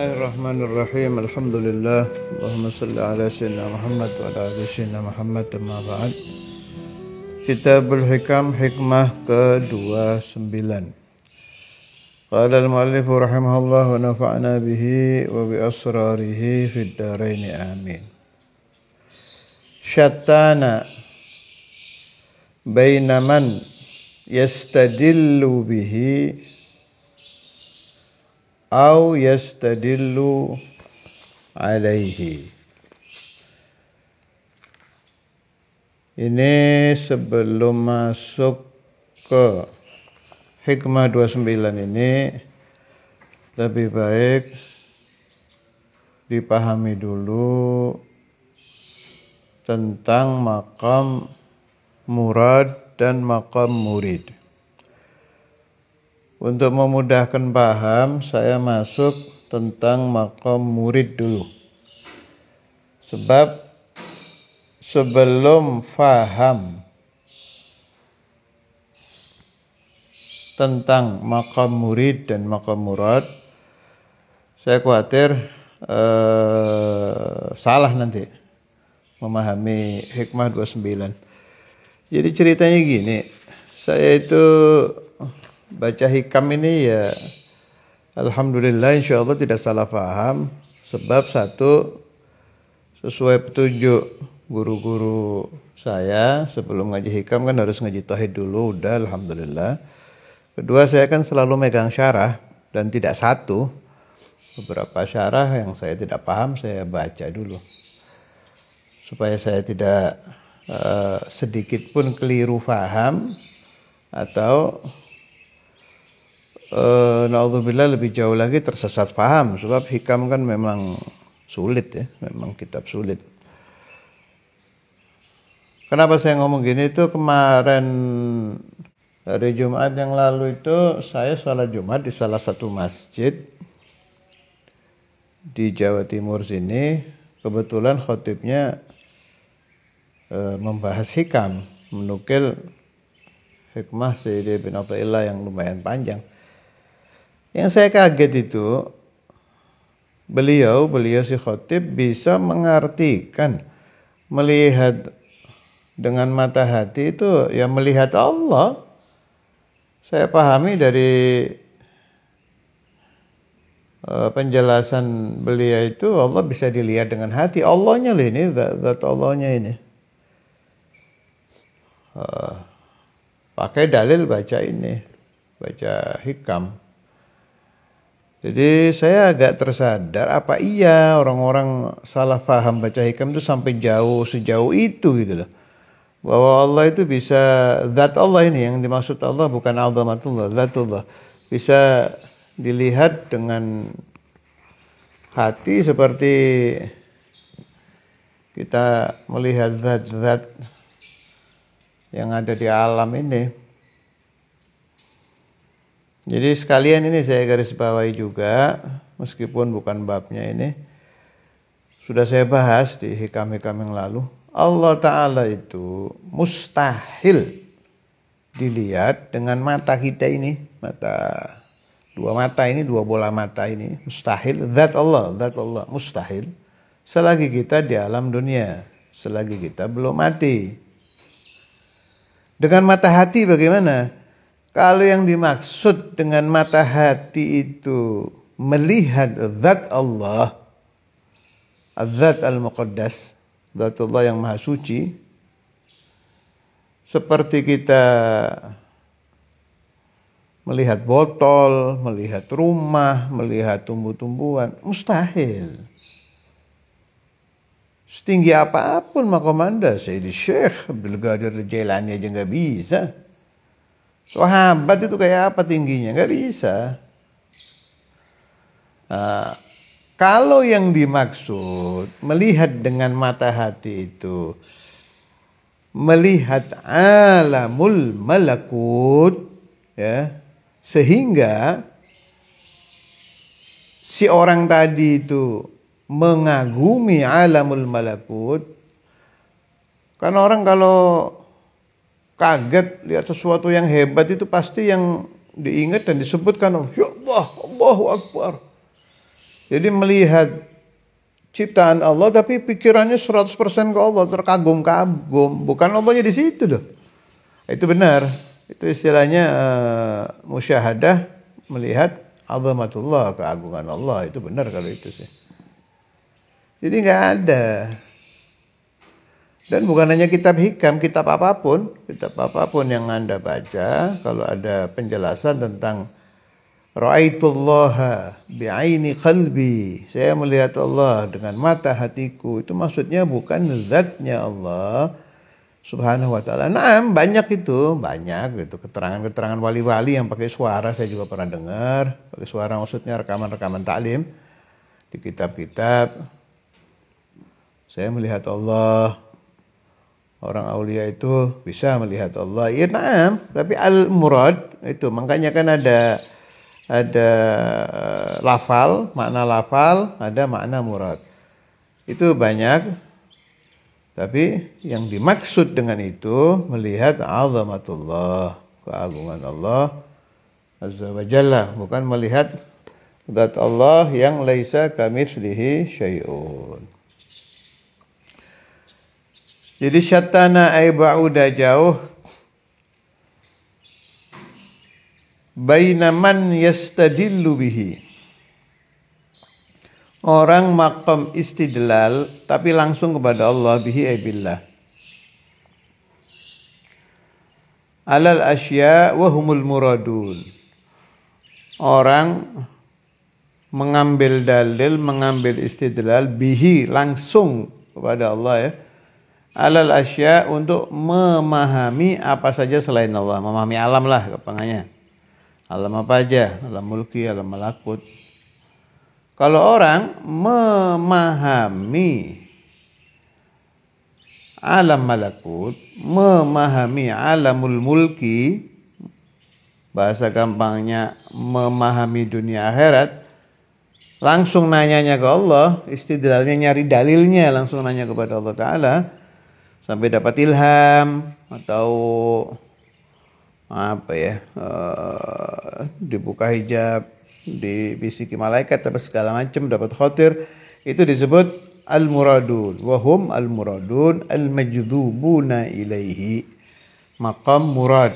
Bismillahirrahmanirrahim. Alhamdulillah. Allahumma salli ala sayyidina Muhammad wa ala ali sayyidina Muhammad. Amma ba'd. Kitabul Hikam, hikmah ke-29. Qala al-muallif rahimahullah wa nafa'na bihi wa bi asrarihi fid dharain amin. Syattana baina man yastadillu bihi au yastadillu alaihi. Ini sebelum masuk ke hikmah 29 ini lebih baik dipahami dulu tentang maqam murad dan maqam murid. Untuk memudahkan paham, saya masuk tentang maqam murid dulu. Sebab sebelum faham tentang maqam murid dan maqam murad, saya khawatir salah nanti memahami hikmah 29. Jadi ceritanya gini, saya itu baca hikam ini ya alhamdulillah insyaallah tidak salah paham. Sebab satu, sesuai petunjuk guru-guru saya sebelum ngaji hikam kan harus ngaji tauhid dulu, udah alhamdulillah. Kedua, saya kan selalu megang syarah dan tidak satu, beberapa syarah yang saya tidak paham saya baca dulu supaya saya tidak sedikit pun keliru paham atau naudzubillah lebih jauh lagi tersesat paham. Sebab hikam kan memang sulit ya, memang kitab sulit. Kenapa saya ngomong gini itu, kemarin hari Jumat yang lalu itu saya sholat Jumat di salah satu masjid di Jawa Timur sini. Kebetulan khotibnya membahas hikam, menukil hikmah Sayyidi bin Athaillah yang lumayan panjang. Yang saya kaget itu beliau si khotib bisa mengartikan melihat dengan mata hati itu ya melihat Allah. Saya pahami dari penjelasan beliau itu Allah bisa dilihat dengan hati. Allahnya loh ini, zat Allahnya ini. Pakai dalil baca ini, baca hikam. Jadi saya agak tersadar apa iya orang-orang salah paham baca hikam itu sampai sejauh itu gitu loh. Bahwa Allah itu bisa, zat Allah ini yang dimaksud Allah bukan azamatullah, zatullah. Bisa dilihat dengan hati seperti kita melihat zat-zat yang ada di alam ini. Jadi sekalian ini saya garis bawahi juga, meskipun bukan babnya ini. Sudah saya bahas di hikam-hikam yang lalu. Allah Ta'ala itu mustahil dilihat dengan mata kita ini. Dua bola mata ini. Mustahil. Zat Allah mustahil. Selagi kita di alam dunia. Selagi kita belum mati. Dengan mata hati bagaimana? Kalau yang dimaksud dengan mata hati itu melihat zat Allah, az-zat al-muqaddas, zat Allah yang maha suci, seperti kita melihat botol, melihat rumah, melihat tumbuh-tumbuhan, mustahil. Setinggi apapun maqam Anda, Sayyidi Syekh Abdul Qadir Jailani aja nggak bisa. Sahabat itu kayak apa tingginya? Nggak bisa. Nah, kalau yang dimaksud melihat dengan mata hati itu melihat alamul malakut, ya, sehingga si orang tadi itu mengagumi alamul malakut. Kan orang kalau kaget lihat sesuatu yang hebat itu pasti yang diingat dan disebutkan, ya Allah, Allahu Akbar. Jadi melihat ciptaan Allah tapi pikirannya 100% ke Allah, terkagum-kagum. Bukan Allahnya di situ loh. Itu benar. Itu istilahnya musyahadah, melihat azamatullah, keagungan Allah. Itu benar kalau itu sih. Jadi nggak ada. Dan bukan hanya kitab hikam, kitab apapun yang Anda baca, kalau ada penjelasan tentang ra'aitullaha bi'aini qalbi, saya melihat Allah dengan mata hatiku, itu maksudnya bukan zatnya Allah subhanahu wa ta'ala. Nah, banyak gitu keterangan-keterangan wali-wali yang pakai suara. Saya juga pernah dengar pakai suara, maksudnya rekaman-rekaman taklim di kitab-kitab. Saya melihat Allah. Orang aulia itu bisa melihat Allah. Ya, nah, tapi al-murad itu makanya kan ada lafal, makna lafal, ada makna murad. Itu banyak. Tapi yang dimaksud dengan itu melihat azamatullah, keagungan Allah azza wa jalla, bukan melihat zat Allah yang laisa kamitslihi syai'un. Jadi syatana ay ba'uda, jauh, baina man yastadillu bihi, orang maqam istidlal tapi langsung kepada Allah, bihi ay billah, alal asya wa humul muradun, orang mengambil dalil, mengambil istidlal, bihi langsung kepada Allah ya, alal asya untuk memahami apa saja selain Allah, memahami alam lah kepangannya. Alam apa aja? Alam mulki, alam malakut. Kalau orang memahami alam malakut, memahami alamul mulki, bahasa gampangnya memahami dunia akhirat, langsung nanyanya ke Allah, istidlalnya nyari dalilnya, langsung nanya kepada Allah Ta'ala, sampai dapat ilham atau dibuka hijab, dibisiki malaikat atau segala macam, dapat khotir, itu disebut al-muradun. Wahum al-muradun al-majdhubuna ilaihi, maqam murad.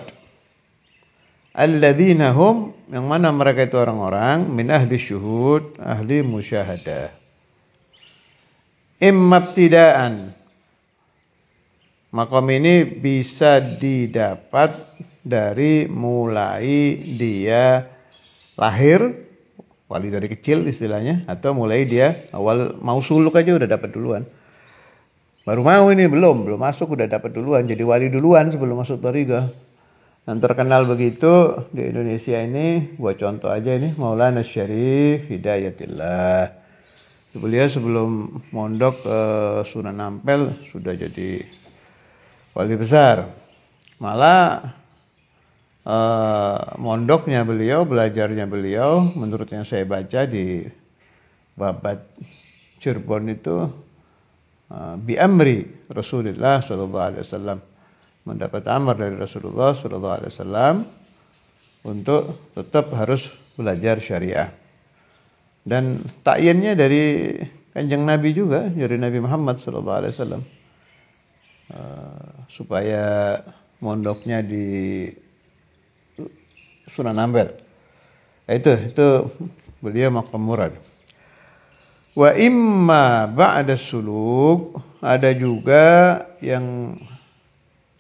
Alladzina hum, yang mana mereka itu orang-orang min ahli syuhud, ahli musyahadah. Immabtidaan, maqam ini bisa didapat dari mulai dia lahir, wali dari kecil istilahnya, atau mulai dia awal mau suluk aja udah dapat duluan. Baru mau ini belum masuk udah dapat duluan, jadi wali duluan sebelum masuk thariqah. Yang terkenal begitu di Indonesia ini, buat contoh aja ini, Maulana Syarif Hidayatillah. Beliau sebelum mondok ke Sunan Ampel sudah jadi wali besar. Malah mondoknya beliau, belajarnya beliau, menurut yang saya baca di Babat Cirebon itu, bi amri Rasulullah sallallahu alaihi wasallam, mendapat amar dari Rasulullah sallallahu alaihi wasallam untuk tetap harus belajar syariah. Dan takyinnya dari Kanjeng Nabi juga, dari Nabi Muhammad sallallahu alaihi wasallam, supaya mondoknya di Sunan Ampel. Itu beliau maqam murad. Wa imma ba'da suluk, ada juga yang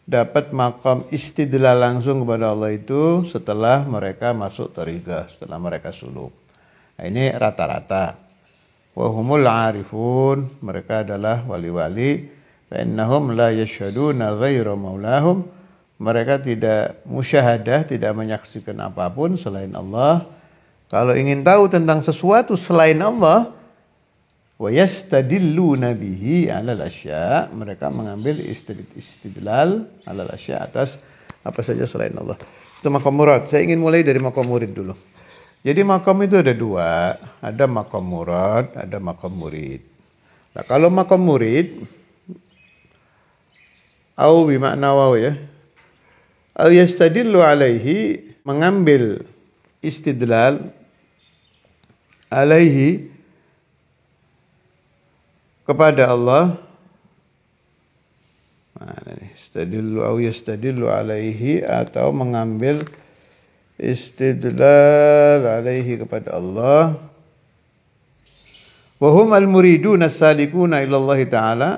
dapat maqam istidlal langsung kepada Allah itu setelah mereka masuk thariqah, setelah mereka suluk. Nah, ini rata-rata. Wa humul arifun, mereka adalah wali-wali. Fa innahum la yashhaduna ghaira maulahum, mereka tidak musyahadah, tidak menyaksikan apapun selain Allah. Kalau ingin tahu tentang sesuatu selain Allah, wa yastadilluna bihi 'alal asya', mereka mengambil istidlal 'alal asya' atas apa saja selain Allah. Itu maqam murad. Saya ingin mulai dari maqam murid dulu. Jadi maqam itu ada dua, ada maqam murad, ada maqam murid. Nah, kalau maqam murid au bimakna waw ya, au yastadillu alaihi, mengambil istidlal alaihi kepada Allah. Mana nih? Istadillu au yastadillu alaihi, atau mengambil istidlal alaihi kepada Allah. Wa hum al-muriduna as-salikuna ila Allah Ta'ala.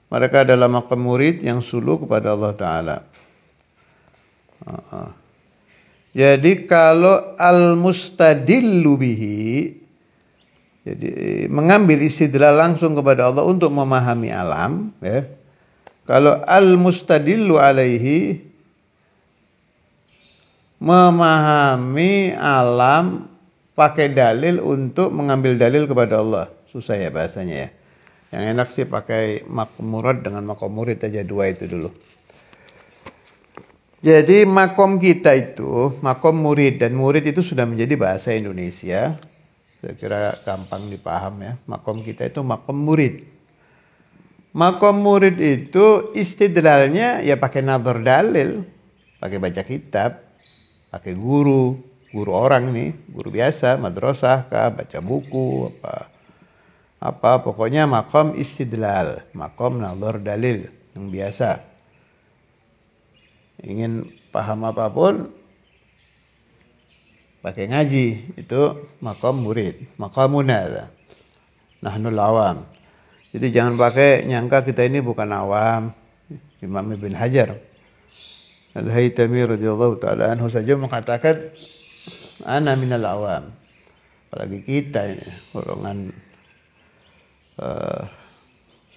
Mereka adalah maqam murid yang suluk kepada Allah Ta'ala. Jadi kalau al-mustadillu bihi, jadi mengambil istidlal langsung kepada Allah untuk memahami alam, ya. Kalau al-mustadillu alaihi, memahami alam pakai dalil untuk mengambil dalil kepada Allah. Susah ya bahasanya ya. Yang enak sih pakai maqam murad dengan maqam murid aja, dua itu dulu. Jadi makom kita itu, makom murid, dan murid itu sudah menjadi bahasa Indonesia. Saya kira gampang dipaham ya. Makom kita itu makom murid. Makom murid itu istidlalnya ya pakai nadhar dalil, pakai baca kitab, pakai guru orang nih, guru biasa, madrasah kah, baca buku, apa pokoknya makom istidlal, makom nadhar dalil yang biasa. Ingin paham apapun pakai ngaji, itu makom murid, makamuna, nahnul awam. Jadi jangan pakai nyangka kita ini bukan awam. Imam Ibn Hajar Al-Haytami radhiyallahu taala anhu saja mengatakan ana minal awam. Apalagi kita ini golongan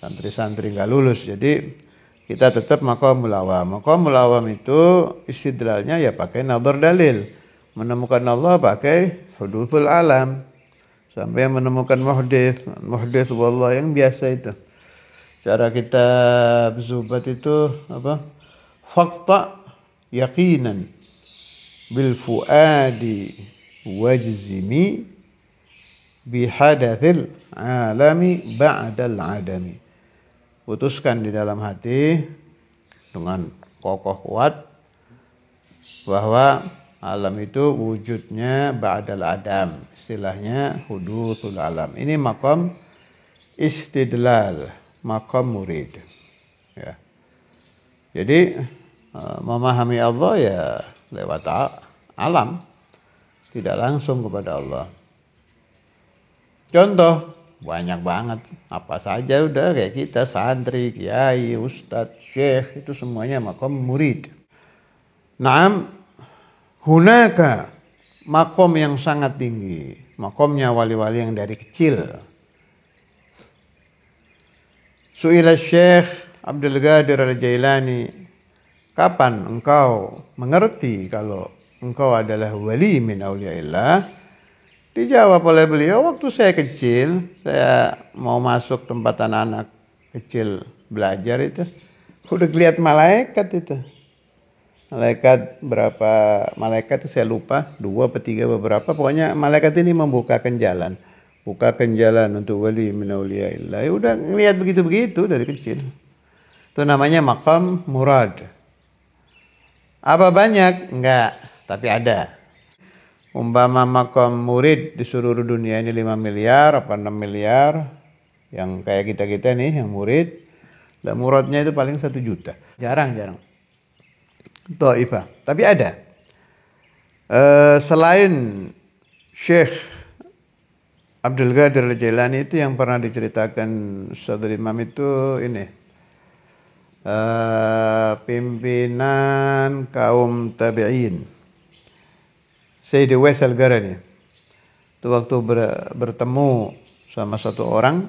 santri-santri enggak lulus. Jadi kita tetap maqamul awam. Maqamul awam itu istidlalnya ya pakai nadhar dalil. Menemukan Allah pakai hudutsul alam. Sampai menemukan muhdits wallah yang biasa itu. Cara kita berzubat itu apa? Faqta yaqinan bil fuadi wajzimi bihadatsil alami ba'dal adami. Putuskan di dalam hati dengan kokoh kuat bahwa alam itu wujudnya ba'dal adam, istilahnya hudutsul alam. Ini maqam istidlal, maqam murid. Ya. Jadi memahami Allah ya lewat alam, tidak langsung kepada Allah. Contoh banyak banget, apa saja udah kayak kita santri, kiai, ustadz, syekh, itu semuanya maqam murid. Naam, hunaka makom yang sangat tinggi, makomnya wali-wali yang dari kecil. Su'ila Syekh Abdul Qadir Al-Jailani, kapan engkau mengerti kalau engkau adalah wali min auliyaillah? Dijawab oleh beliau, waktu saya kecil, saya mau masuk tempat anak-anak kecil belajar itu, udah lihat malaikat itu. Malaikat berapa malaikat itu saya lupa, 2 atau 3 beberapa, pokoknya malaikat ini membukakan jalan. Bukakan jalan untuk wali min auliyaillah. Ya udah ngelihat begitu-begitu dari kecil. Itu namanya maqam murad. Apa banyak? Enggak, tapi ada. Umpama maqam murid di seluruh dunia ini 5 miliar apa 6 miliar, yang kayak kita-kita nih yang murid, dan muradnya itu paling 1 juta. Jarang. Taifah. Tapi ada. Selain Syekh Abdul Qadir Al-Jailani itu yang pernah diceritakan Ustadzul Imam itu ini. Pimpinan kaum tabi'in. Sayyid Uwais Al-Qarani. Itu waktu bertemu sama satu orang,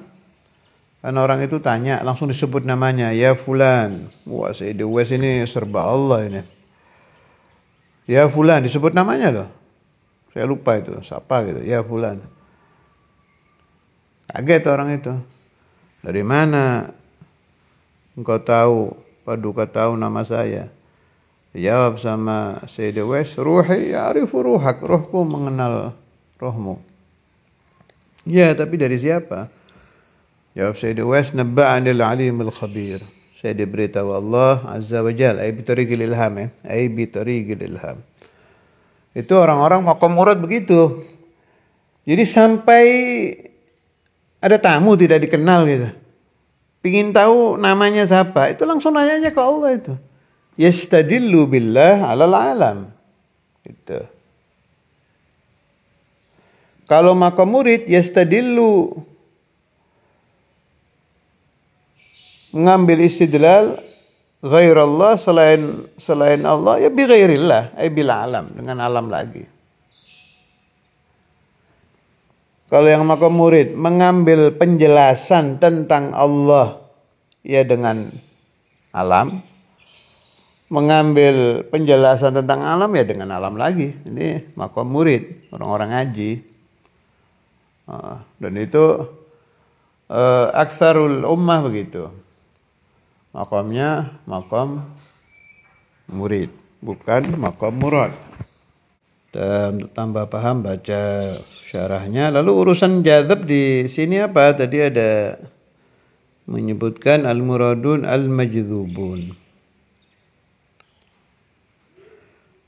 kan orang itu tanya, langsung disebut namanya, ya fulan. Wah, Sayyid Uwais ini serba Allah ini. Ya fulan, disebut namanya loh. Saya lupa itu, siapa gitu, ya fulan. Kaget orang itu. Dari mana engkau tahu, paduka tahu nama saya? Dijawab sama Sayyid Uwais, ruhi ya'rifu ruhak, rohku mengenal rohmu. Ya, tapi dari siapa? Jawab Sayyid Uwais, nabba'anil alimul khabir. Saya diberitahu Allah Azza wa Jalla, ay bitariqil ilham, ay bitariqil ilham. Itu orang-orang maqam murad begitu. Jadi sampai ada tamu tidak dikenal gitu. Pingin tahu namanya siapa, itu langsung nanya ke Allah itu. Yastadillu billah alal alam. Gitu. Kalau maqam murid yastadillu, mengambil istidlal ghairallah, selain Allah, ya bi ghairillah, bil alam, dengan alam lagi. Kalau yang maqam murid mengambil penjelasan tentang Allah, ya dengan alam. Mengambil penjelasan tentang alam, ya dengan alam lagi. Ini maqam murid, orang-orang ngaji. Dan itu aktsarul ummah begitu. Maqamnya maqam murid, bukan maqam murad. Dan untuk tambah paham baca syarahnya. Lalu urusan jadzab di sini apa? Tadi ada menyebutkan al-muradun al-majdzubun.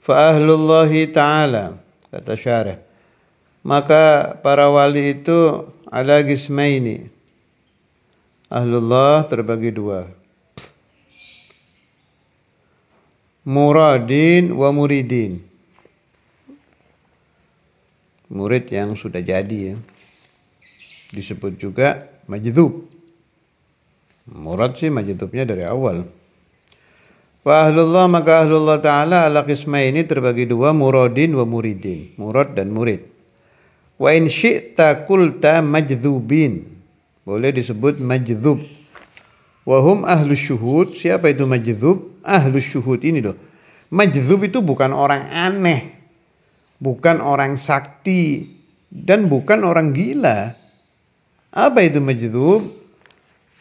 Fa ahlullahi ta'ala, kata syarah, maka para wali itu ala qismaini. Ahlullah terbagi dua. Muradin wa muridin. Murid yang sudah jadi, ya. Disebut juga majdzub. Murad sih majdzubnya dari awal. Wa ahlullah, maka ahlullah ta'ala ala qismaini terbagi dua, muradin wa muridin. Murad dan murid. Wa in syi'ta qulta majdzubin. Boleh disebut majdzub. Wa hum ahlus syuhud. Siapa itu majdzub? Ahlus syuhud ini loh. Majdzub itu bukan orang aneh, bukan orang sakti, dan bukan orang gila. Apa itu majdzub?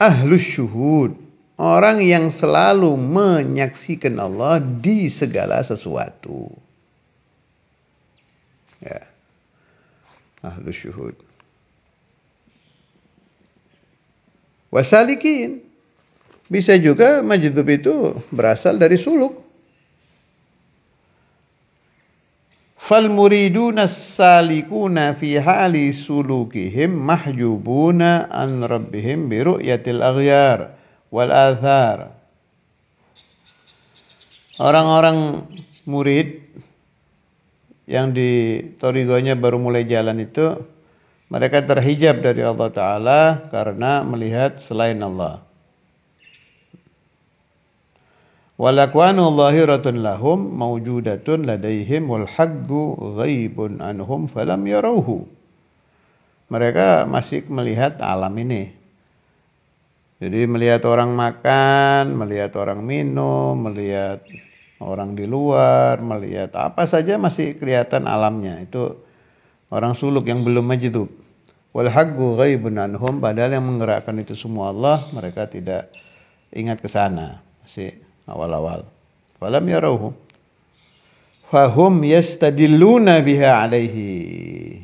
Ahlus syuhud, orang yang selalu menyaksikan Allah di segala sesuatu. Ya. Ahlus syuhud. Wasalikin. Bisa juga majdzub itu berasal dari suluk. Fal muriduna salikuna fi hali sulukihim mahjubuna an rabbihim bi ru'yatil aghyar wal athar. Orang-orang murid yang di thariqahnya baru mulai jalan itu, mereka terhijab dari Allah Ta'ala karena melihat selain Allah. Walakwanu zahiratun lahum mawjudatun ladaihim wal haqqu ghaibun anhum falam yarauhu. Mereka masih melihat alam ini. Jadi melihat orang makan, melihat orang minum, melihat orang di luar, melihat apa saja masih kelihatan alamnya. Itu orang suluk yang belum majdzub. Wal haqqu ghaibun anhum, padahal yang menggerakkan itu semua Allah, mereka tidak ingat ke sana. Masih awal-awal. Falam yarauhu. Fahum yastadilluna biha alaihi.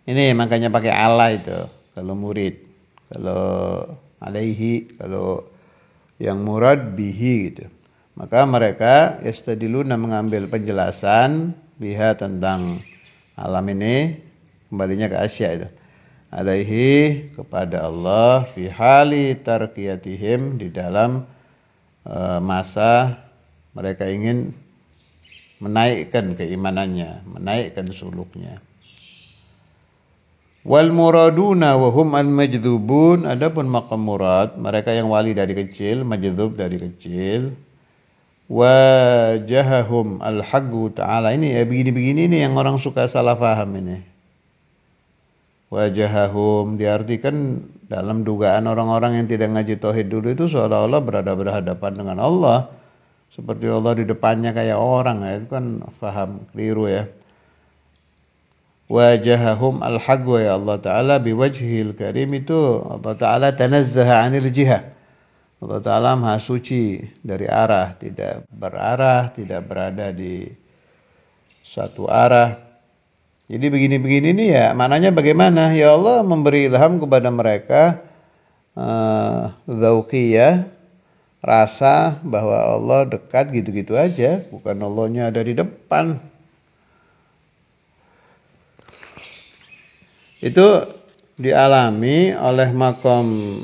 Ini makanya pakai ala itu kalau murid. Kalau alaihi, kalau yang murad bihi gitu. Maka mereka yastadilluna mengambil penjelasan biha tentang alam ini, kembalinya ke Asya itu. Alaihi, kepada Allah, fi hali tarqiyatihim, di dalam masa mereka ingin menaikkan keimanannya, menaikkan suluknya. Wal muraduna wa hum al majdzubun, adapun maqam murad, mereka yang wali dari kecil, majdzub dari kecil. Wajahahum al haqqu ta'ala, ini ya begini-begini nih yang orang suka salah paham ini. Wajahahum diartikan dalam dugaan orang-orang yang tidak ngaji tauhid dulu itu seolah-olah berhadapan dengan Allah, seperti Allah di depannya kayak orang, ya. Itu kan faham keliru, ya. Wajahahum al-haqqu, ya Allah Ta'ala biwajhil karim, itu Allah Ta'ala tanazzaha anil jihah. Allah Ta'ala maha suci dari arah, tidak berarah, tidak berada di satu arah. Jadi begini-begini nih ya, maknanya bagaimana? Ya Allah memberi ilham kepada mereka dzauqiyah, rasa bahwa Allah dekat gitu-gitu aja, bukan Allahnya ada di depan. Itu dialami oleh maqam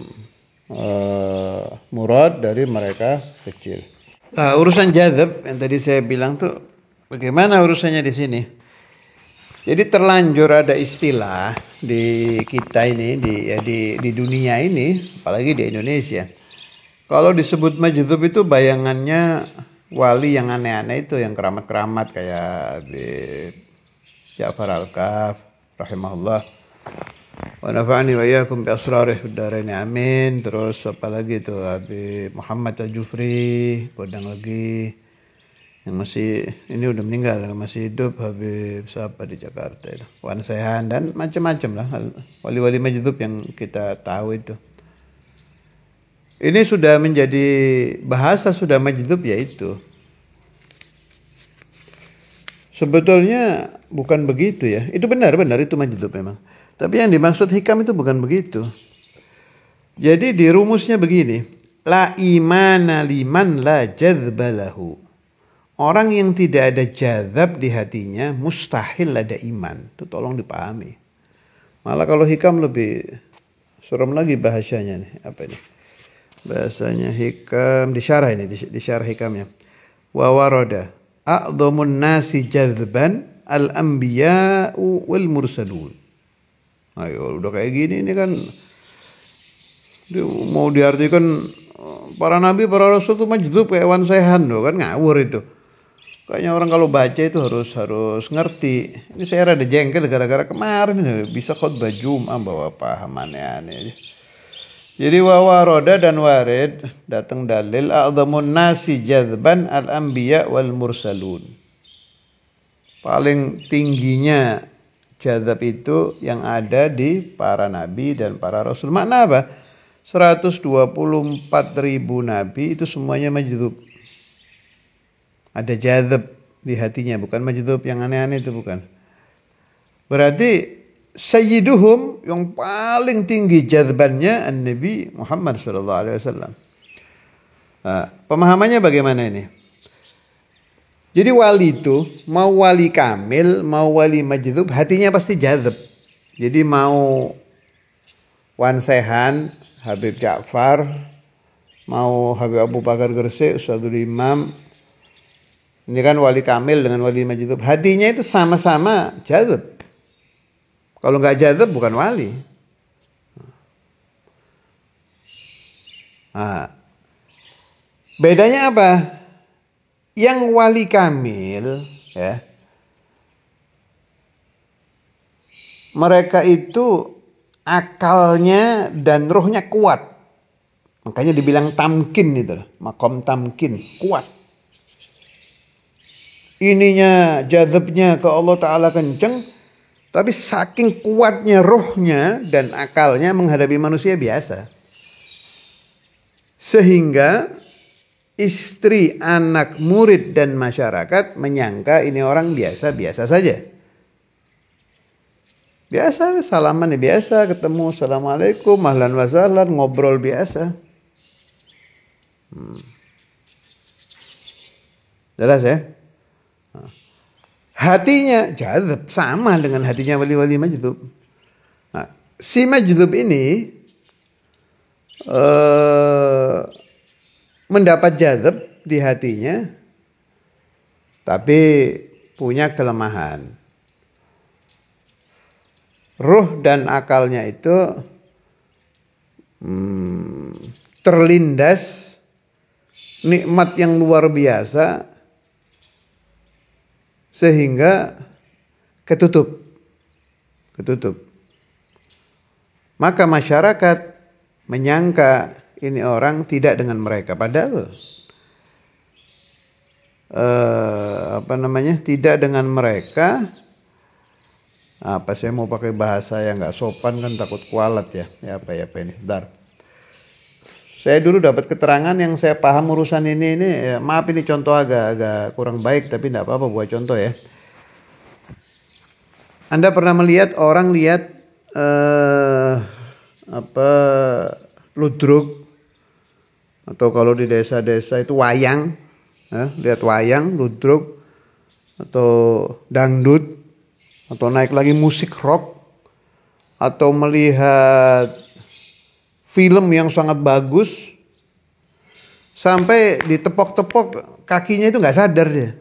murad dari mereka kecil. Urusan jadzab yang tadi saya bilang tuh bagaimana urusannya di sini? Jadi terlanjur ada istilah di kita ini di dunia ini, apalagi di Indonesia. Kalau disebut majdzub itu bayangannya wali yang aneh-aneh itu, yang keramat-keramat kayak Habib Ja'far Al-Kaf rahimahullah. Wa nafa'ani wa iyyakum bi asrarih fid dharain amin. Terus apa lagi itu Habib Muhammad Al-Jufri, kodang lagi. Yang masih ini udah meninggal, yang masih hidup Habib siapa di Jakarta itu, Wan Sehan dan macam-macam lah wali-wali majdzub yang kita tahu itu. Ini sudah menjadi bahasa sudah majdzub yaitu. Sebetulnya bukan begitu ya. Itu benar-benar itu majdzub memang. Tapi yang dimaksud hikam itu bukan begitu. Jadi di rumusnya begini, la imana liman la jadzbalahu. Orang yang tidak ada jadzab di hatinya mustahil ada iman. Itu tolong dipahami. Malah kalau hikam lebih serem lagi bahasanya nih. Apa ini? Bahasanya hikam disyarah ini, disyarah hikamnya. Wa warada a'dhamun nasi jadzban al-anbiya'u wal mursalun. Ayo udah kayak gini ini kan mau diartikan para nabi, para rasul itu majdzub kayak Wan Sehan loh, kan ngawur itu. Kayaknya orang kalau baca itu harus ngerti. Ini saya rada jengkel gara-gara kemarin bisa khutbah Jum'ah bawa paham aneh-aneh aja. Jadi wawaroda dan warid datang dalil a'dhamun nasi jadzban al-anbiya wal mursalun. Paling tingginya jadzab itu yang ada di para nabi dan para rasul. Makna apa? 124.000 nabi itu semuanya majdzub. Ada jadzab di hatinya, bukan majdzub yang aneh-aneh itu bukan. Berarti sayyiduhum yang paling tinggi jadzbannya Nabi Muhammad sallallahu alaihi wasallam. Pemahamannya bagaimana ini? Jadi wali itu mau wali kamil, mau wali majdzub, hatinya pasti jadzab. Jadi mau Wan Sehan, Habib Ja'far, mau Habib Abu Bakar Gresik, Ustadzul Imam, ini kan wali kamil dengan wali majdzub, hatinya itu sama-sama jadzab. Kalau nggak jadzab bukan wali. Bedanya apa? Yang wali kamil, ya, mereka itu akalnya dan rohnya kuat. Makanya dibilang tamkin itu, makom tamkin, kuat. Ininya jadzabnya ke Allah Ta'ala kenceng, tapi saking kuatnya rohnya dan akalnya menghadapi manusia biasa. Sehingga istri, anak, murid, dan masyarakat menyangka ini orang biasa-biasa saja. Biasa, salaman biasa, ketemu, assalamualaikum, ahlan wa sahlan, ngobrol biasa. Jelas ya? Hatinya jadzab sama dengan hatinya wali-wali majdzub. Si majdzub ini mendapat jadzab di hatinya, tapi punya kelemahan. Ruh dan akalnya itu terlindas nikmat yang luar biasa, sehingga ketutup. Maka masyarakat menyangka ini orang tidak dengan mereka, padahal tidak dengan mereka. Apa saya mau pakai bahasa yang nggak sopan kan takut kualat ya. Apa ini? Bentar. Saya dulu dapat keterangan yang saya paham urusan ini ya, maaf ini contoh agak kurang baik tapi tidak apa-apa buat contoh ya. Anda pernah melihat orang lihat ludruk, atau kalau di desa-desa itu wayang, lihat wayang, ludruk atau dangdut, atau naik lagi musik rock, atau melihat film yang sangat bagus, sampai ditepok-tepok kakinya itu nggak sadar dia.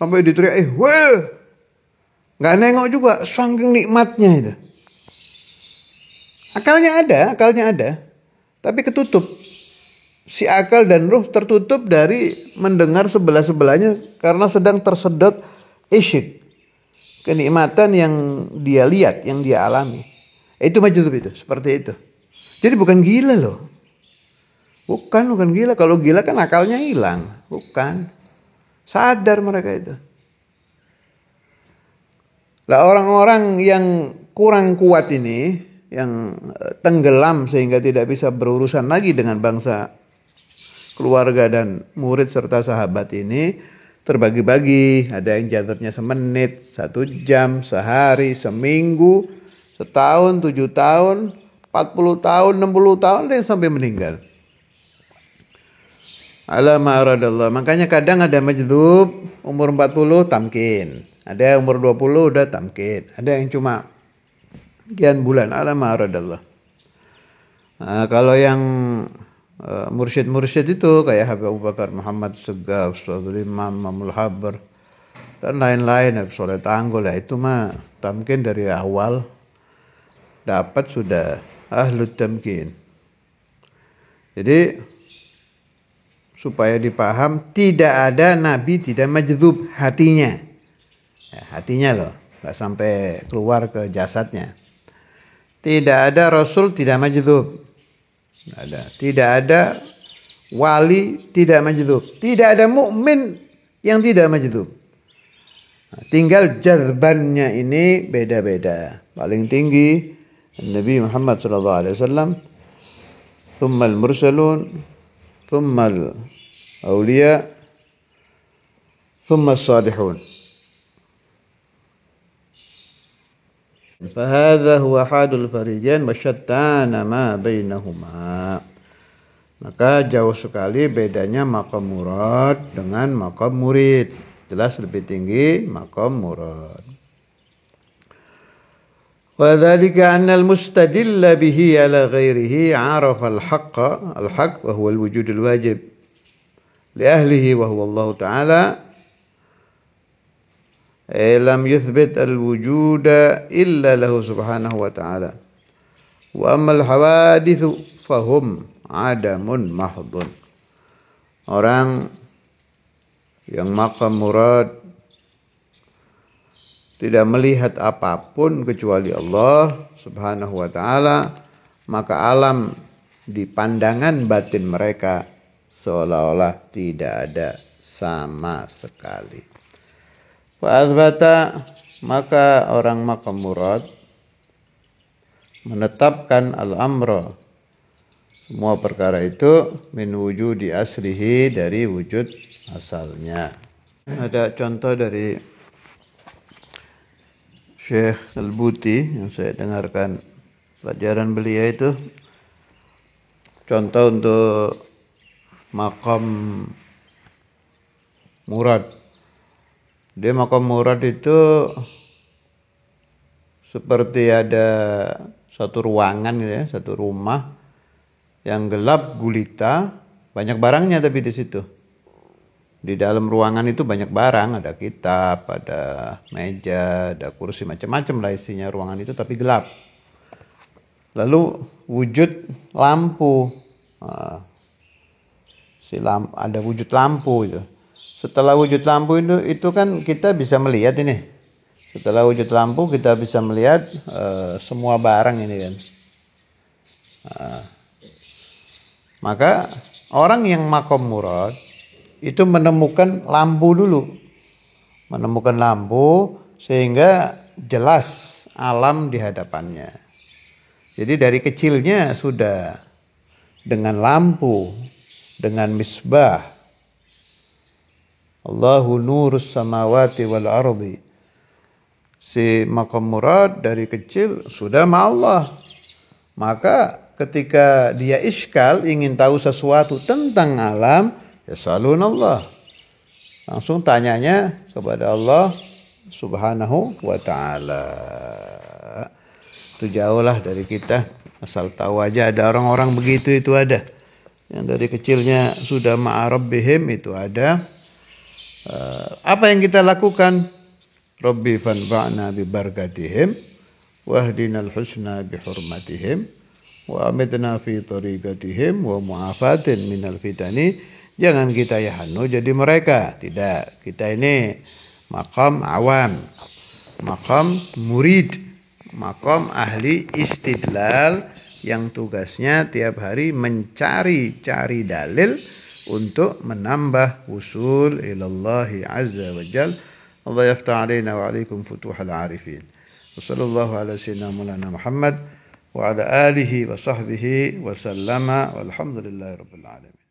Sampai diteriak, weh, nggak nengok juga, saking nikmatnya itu. Akalnya ada, tapi ketutup. Si akal dan ruh tertutup dari mendengar sebelah-sebelahnya karena sedang tersedot isyik, kenikmatan yang dia lihat, yang dia alami. Itu majdzub itu, seperti itu. Jadi bukan gila loh. Bukan gila. Kalau gila kan akalnya hilang. Bukan. Sadar mereka itu. Lah orang-orang yang kurang kuat ini, yang tenggelam sehingga tidak bisa berurusan lagi dengan bangsa, keluarga dan murid serta sahabat ini, terbagi-bagi. Ada yang jatuhnya semenit, 1 jam, sehari, seminggu, setahun, 7 tahun, 40 tahun, 60 tahun, dan sampai meninggal. Ala ma'aradallah. Makanya kadang ada majdzub umur 40 tamkin. Ada yang umur 20 udah tamkin. Ada yang cuma sekian bulan. Ala ma'aradallah. Nah, kalau yang mursyid-mursyid itu kayak Habib Abu Bakar Muhammad Segaf, Ustadzul Imam, Mamul Habar, dan lain-lain, Habib Soleh Tanggul, ya itu mah tamkin dari awal dapat sudah ahlut tamkin. Jadi supaya dipaham, tidak ada nabi tidak majdzub hatinya. Ya, hatinya loh, nggak sampai keluar ke jasadnya. Tidak ada rasul tidak majdzub. Tidak ada wali tidak majdzub. Tidak ada mukmin yang tidak majdzub. Nah, tinggal jazbannya ini beda-beda. Paling tinggi Nabi Muhammad SAW, thummal mursalun, thummal awliya, thummal salihun. Fahadha huwa hadul farijan wa syattana ma bainahuma. Maka jauh sekali bedanya maqam murad dengan maqam murid. Jelas lebih tinggi maqam murad. Wa dzalika anna al-mustadilla bihi ala ghairihi 'arafa al-haqq wa huwa al-wujud al-wajib li ahlihi wa huwa Allah Ta'ala. Lam yuthbit al-wujuda illa lahu subhanahu wa ta'ala. Wa ammal hawadithu fahum adamun mahdhun. Orang yang maqam murad tidak melihat apapun kecuali Allah subhanahu wa ta'ala, maka alam di pandangan batin mereka seolah-olah tidak ada sama sekali. Fa'azbata, maka orang maqam murad menetapkan al-amra, semua perkara itu min wujudi aslihi, dari wujud asalnya. Ada contoh dari Syekh Al-Buti yang saya dengarkan pelajaran beliau itu, contoh untuk maqam murad. Dia maqam murad itu seperti ada satu ruangan gitu ya, satu rumah yang gelap gulita, banyak barangnya tapi di situ. Di dalam ruangan itu banyak barang, ada kitab, ada meja, ada kursi, macam-macam lah isinya ruangan itu, tapi gelap. Lalu wujud lampu, ada wujud lampu itu. Setelah wujud lampu itu kan kita bisa melihat ini. Setelah wujud lampu kita bisa melihat semua barang ini kan. Maka orang yang maqam murad itu menemukan lampu dulu. Menemukan lampu sehingga jelas alam di hadapannya. Jadi dari kecilnya sudah dengan lampu, dengan misbah. Allahu nurus samawati wal ardi. Si maqam murad dari kecil sudah ma Allah. Maka ketika dia iskal, ingin tahu sesuatu tentang alam, yasalun Allah, langsung tanyanya kepada Allah subhanahu wa ta'ala. Itu jauhlah dari kita Asal tahu aja ada orang-orang begitu itu ada. Yang dari kecilnya sudah ma'a rabbihim itu ada. Apa yang kita lakukan? Rabbi fanfa'na bi barakatihim wahdinal husna bi hurmatihim wa amitna fi tariqatihim wa mu'afatin minal fitani. Jangan kita yahanu jadi mereka. Tidak. Kita ini maqam awam, maqam murid, maqam ahli istidlal yang tugasnya tiap hari mencari-cari dalil untuk menambah usul ilallahi azza wa jal. Allah yaftah alaina wa alaikum futuhal arifin. Wassallallahu ala sayyidina Maulana Muhammad wa ala alihi wa sahbihi wa sallama walhamdulillahi rabbil alamin.